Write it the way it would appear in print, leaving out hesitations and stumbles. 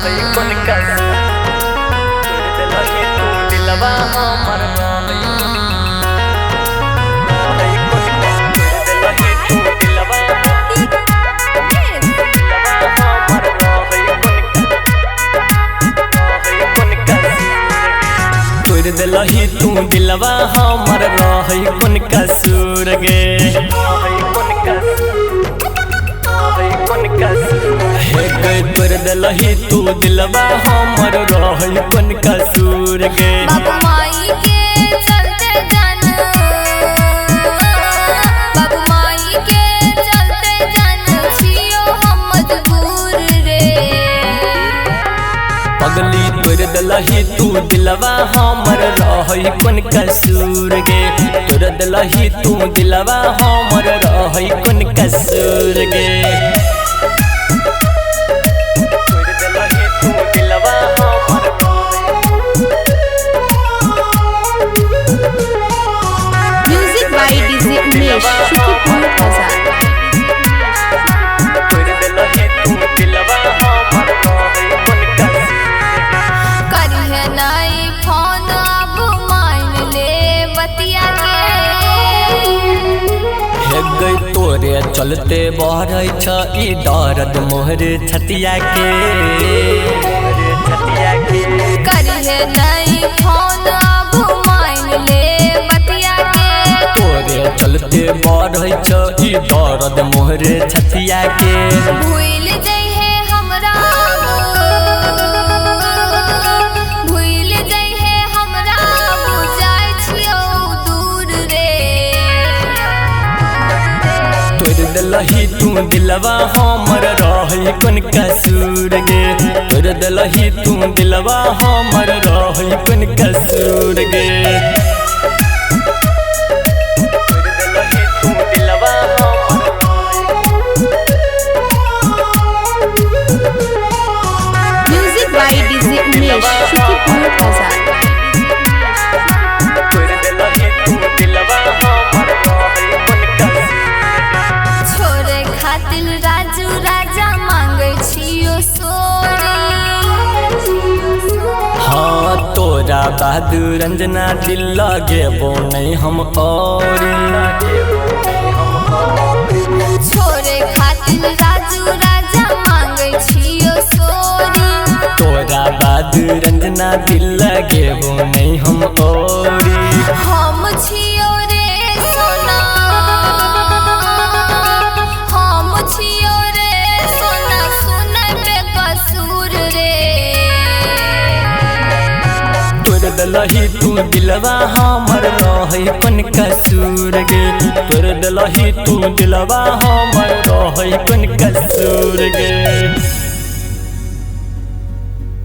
रहे कौन कस तोड़ दिलही तू दिलवा हमर रहे कौन कस तोड़ दिलही तू दिलवा हमर रहे कौन कस तोड़ दिलही तू दिलवा हमर रहे कौन कसूर गे तोड़ दिलही तू दिलवा हमर रहे कौन कसूर गे बाबू माई के चलते जान बाबू माई के चलते जान छियो हम मजबूर रे पगली तोड़ दिलही तू दिलवा हमर रहे कौन कसूर गे तोड़ दिलही तू दिलवा हमर रहे कौन कसूर गे music by DJ Umesh Shukipur बाजार। करिहे नाई फोन अब मान ले बतिया हे गई तोरे चलते बहरै छ ई दर्द मोहर छतिया के करिहे नाई फोन अब मान ले बतिया के तोरे चलते बहरै छ ई दर्द मोहर छतिया के भूल जइहे हमरा भूल जइहे हमरा बुझाइ छियो दूर रे तोड़ दिलही तू दिलवा हमर रहे कौन कसूर गे तोड़ दिलही तू दिलवा हमर रहे कौन कसूर गे music by DJ Umesh Shukipur बाजार। छोरे खातिर राजू राजा मांगे छियो सोरी हाँ तोरा बहादुर रंजना दिल लगे वो नहीं हम और छोरे खातिर राजू राजा मांगे छियो सोरी तोरा बहादुर रंजना दिल लगे वो नहीं हम और हम छियो रे सोना हम छियो रे सोना सुनै पे कसूर रे तोड़ दिलही तू दिलवा हमर रहे कौन कसूर गे तोड़ दिलही तू दिलवा हमर रहे कौन कसूर गे।